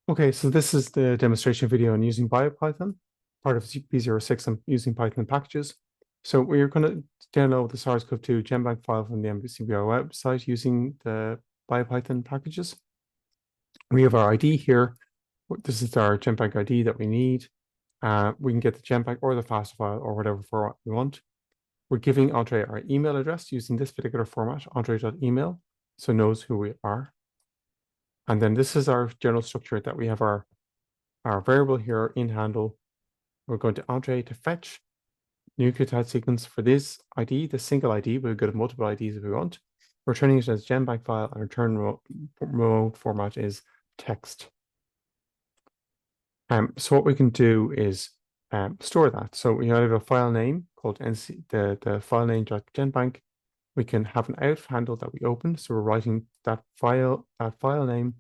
Okay, so this is the demonstration video on using BioPython. Part of B06, I'm using Python packages. So we're going to download the SARS-CoV-2 GenBank file from the MCBI website using the BioPython packages. We have our ID here. This is our GenBank ID that we need. We can get the GenBank or the FASTA file or whatever format we want. We're giving Andre our email address using this particular format, andre.email, so it knows who we are. And then this is our general structure that we have our variable here in handle. We're going to Andre to fetch nucleotide sequence for this ID, the single ID. We'll go to multiple IDs if we want. Returning it as GenBank file, and return mode format is text. So what we can do is store that. So we have a file name called the file name.genbank. We can have an out handle that we open. So we're writing that file name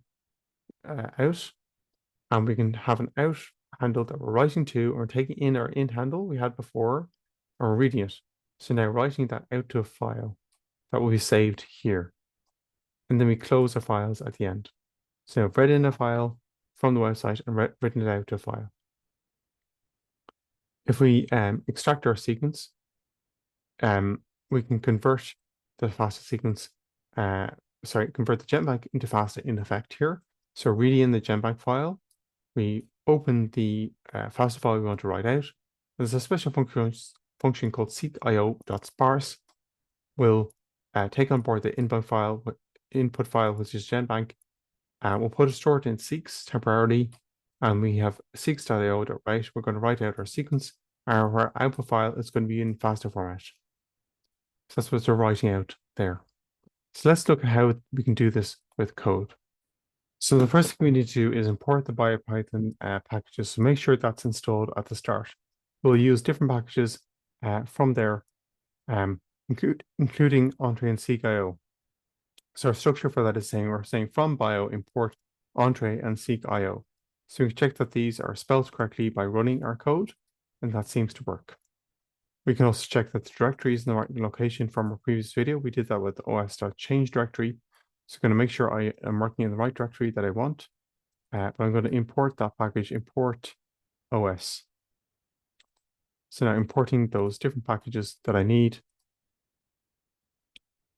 out, and we can have an out handle that we're writing to, and we're taking in our in handle we had before, and we're reading it. So now writing that out to a file that will be saved here. And then we close the files at the end. So I've read in a file from the website and written it out to a file. If we extract our sequence, we can convert the FASTA sequence, convert the GenBank into FASTA in effect here. So reading in the GenBank file, we open the FASTA file we want to write out. There's a special function called seq.io.sparse. We'll take on board the input file, which is GenBank. We'll put a store in seqs temporarily, and we have seqs.io.write. We're going to write out our sequence. Our output file is going to be in FASTA format. So that's what we're writing out there. So let's look at how we can do this with code. So the first thing we need to do is import the BioPython packages. So make sure that's installed at the start. We'll use different packages from there, including Entree and seq.io. So our structure for that is we're saying from bio import Entree and seq.io. So we check that these are spelled correctly by running our code, and that seems to work. We can also check that the directory is in the right location from our previous video. We did that with the os.change directory. So I'm going to make sure I am working in the right directory that I want. But I'm going to import that package, import OS. So now importing those different packages that I need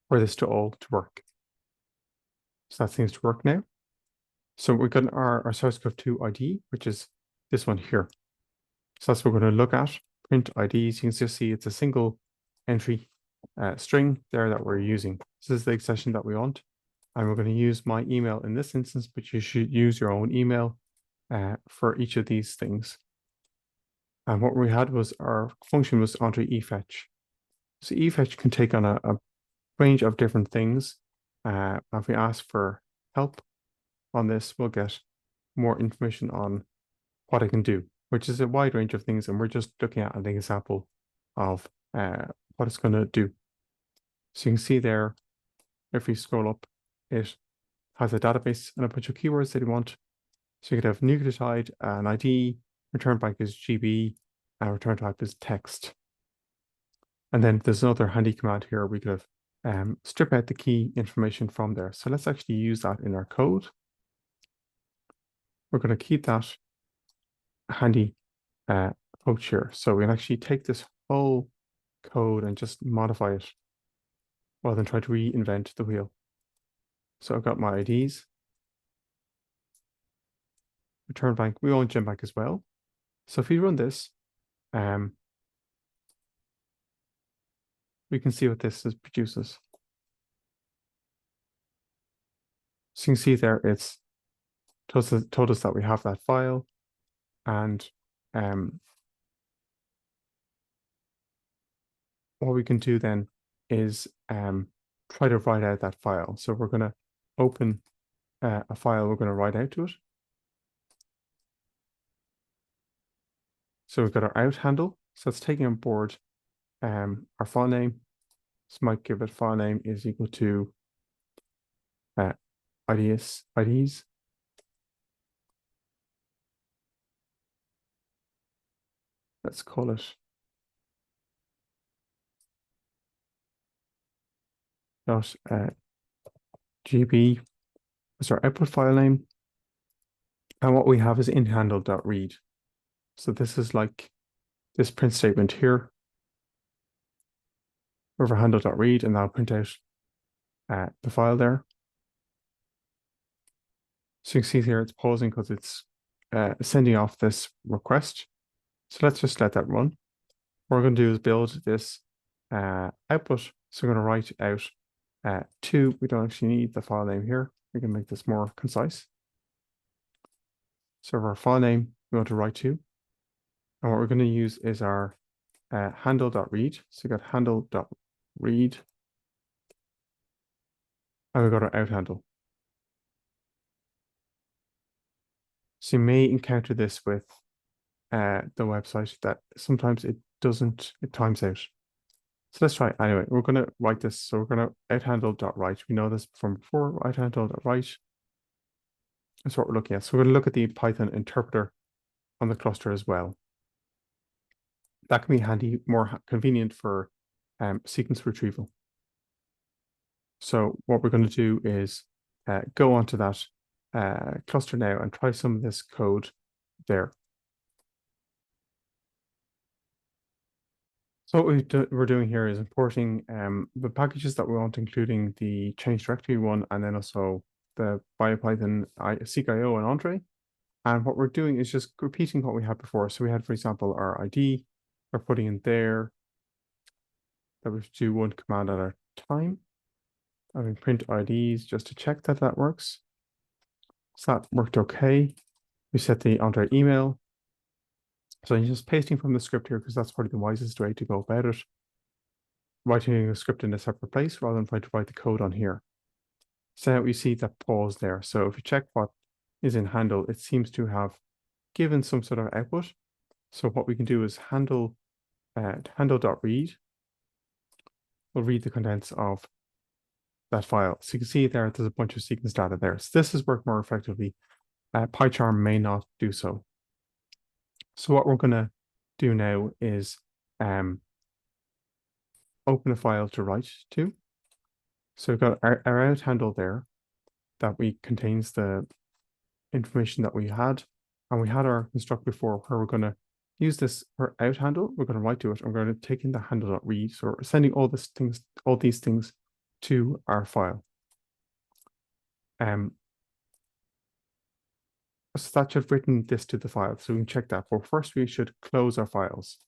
for this to all to work. So that seems to work now. So we've got our SARS-CoV-2 ID, which is this one here. So that's what we're going to look at. Print IDs. You can just see it's a single entry string there that we're using. This is the extension that we want. And we're going to use my email in this instance, but you should use your own email for each of these things. And what we had was our function was Andre efetch. So efetch can take on a range of different things. If we ask for help on this, we'll get more information on what I can do, which is a wide range of things. And we're just looking at an example of what it's going to do. So you can see there, if we scroll up, it has a database and a bunch of keywords that you want. So you could have nucleotide, an ID, return bank is GB, and return type is text. And then there's another handy command here. We could have strip out the key information from there. So let's actually use that in our code. We're going to keep that handy approach here. So we can actually take this whole code and just modify it rather than try to reinvent the wheel. So I've got my IDs. Return bank, we own GenBank as well. So if we run this, we can see what this produces. So you can see there, it's told us that we have that file, and what we can do then is try to write out that file. So we're going to open a file we're going to write out to it. So we've got our out handle. So it's taking on board our file name. So might give it file name is equal to IDs. Let's call it GB as our output file name. And what we have is in handle.read. So this is like this print statement here over handle.read, and that'll print out the file there. So you can see here it's pausing because it's sending off this request. So let's just let that run. What we're going to do is build this output. So we're going to write out to, we don't actually need the file name here. We can make this more concise. So for our file name, we want to write to. And what we're going to use is our handle.read. So we got handle.read. And we've got our out handle. So you may encounter this with the website that sometimes it times out. So let's try it anyway. We're going to write this. So we're going to out handle.write. We know this from before, out handle.write. That's what we're looking at. So we're going to look at the Python interpreter on the cluster as well. That can be handy, more convenient for sequence retrieval. So what we're going to do is go onto that cluster now and try some of this code there. So what we're doing here is importing the packages that we want, including the change directory one, and then also the BioPython seek.io and Entree. And what we're doing is just repeating what we had before. So we had, for example, our ID. We're putting in there that we do one command at a time. And we print IDs just to check that that works. So that worked okay. We set the Entree email. So you're just pasting from the script here because that's probably the wisest way to go about it. Writing a script in a separate place rather than trying to write the code on here. So now we see that pause there. So if you check what is in handle, it seems to have given some sort of output. So what we can do is handle.read will read the contents of that file. So you can see there's a bunch of sequence data there. So this has worked more effectively. PyCharm may not do so. So what we're going to do now is open a file to write to. So we've got our out handle there that contains the information that we had. And we had our construct before where we're going to use this for out handle. We're going to write to it. I'm going to take in the handle.read. So we're sending all these things to our file. So that should have written this to the file. So we can check that. But first we should close our files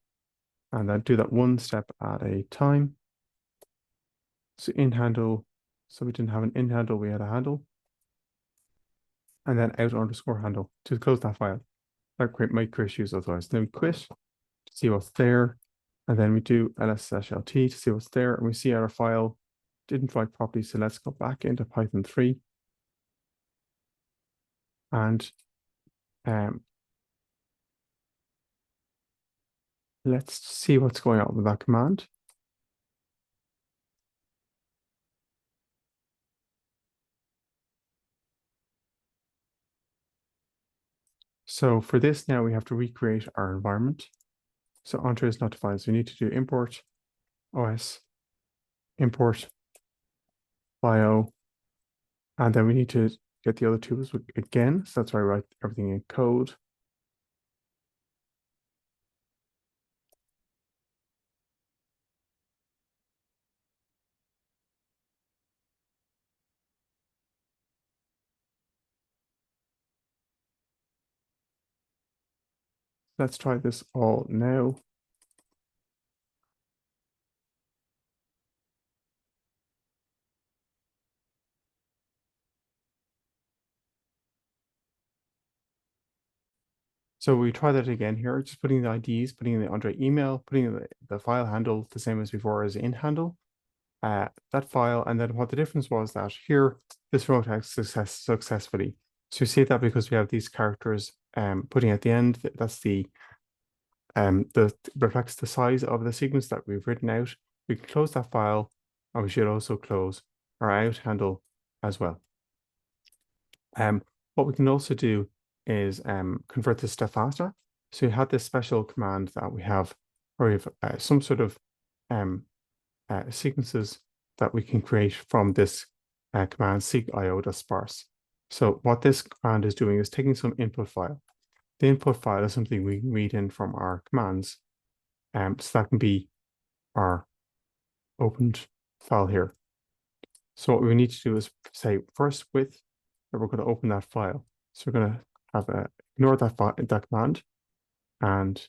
and then do that one step at a time. So in handle, so we didn't have an in handle, we had a handle. And then out underscore handle to close that file. That might create issues otherwise. Then we quit to see what's there. And then we do ls/lt to see what's there. And we see our file didn't write properly. So let's go back into Python 3. And let's see what's going on with that command. So for this now, we have to recreate our environment. So Entree is not defined. So we need to do import OS, import bio, and then we need to get the other tools again. So that's why I write everything in code. Let's try this all now. So we try that again here, just putting the IDs, putting in the Andre email, putting the file handle the same as before as in handle, that file. And then what the difference was that here, this wrote out successfully. So you see that because we have these characters putting at the end, that's the reflects the size of the sequence that we've written out. We can close that file, and we should also close our out handle as well. What we can also do is convert this step faster. So you have this special command that we have where we have some sort of sequences that we can create from this command seek.io.sparse. So what this command is doing is taking some input file. The input file is something we can read in from our commands. So that can be our opened file here. So what we need to do is say first with that we're going to open that file. So we're going to have ignore that command and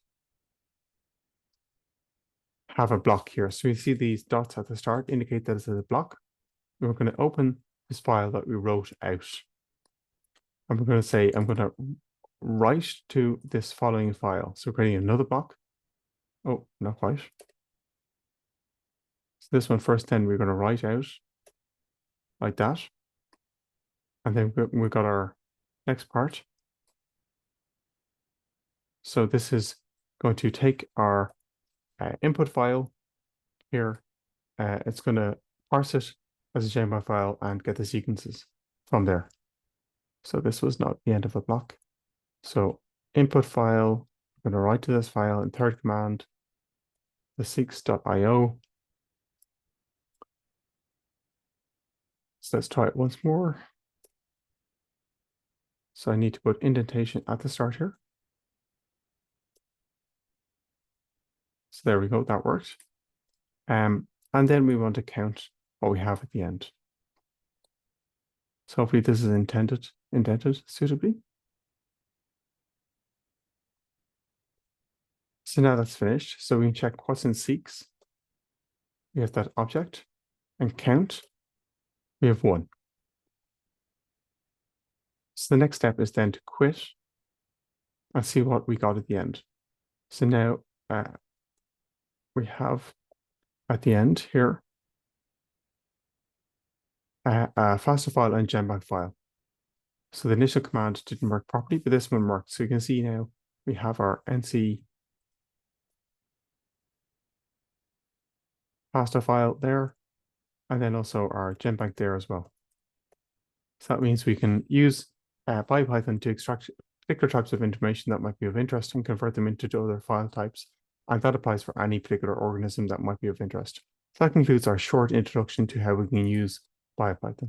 have a block here. So you see these dots at the start indicate that it's a block. We're going to open this file that we wrote out. And we're going to say, I'm going to write to this following file. So we're creating another block. Oh, not quite. So this one first, then we're going to write out like that. And then we've got our next part. So this is going to take our input file here. It's going to parse it as a JSON file and get the sequences from there. So this was not the end of a block. So input file, I'm going to write to this file in third command, the seeks.io. So let's try it once more. So I need to put indentation at the start here. So there we go, that worked. And then we want to count what we have at the end. So hopefully this is indented suitably. So now that's finished. So we can check what's in seeks. We have that object and count. We have 1. So the next step is then to quit and see what we got at the end. So now we have at the end here a FASTA file and GenBank file. So the initial command didn't work properly, but this one worked. So you can see now we have our NC FASTA file there, and then also our GenBank there as well. So that means we can use BioPython to extract particular types of information that might be of interest and convert them into other file types. And that applies for any particular organism that might be of interest. So that concludes our short introduction to how we can use BioPython.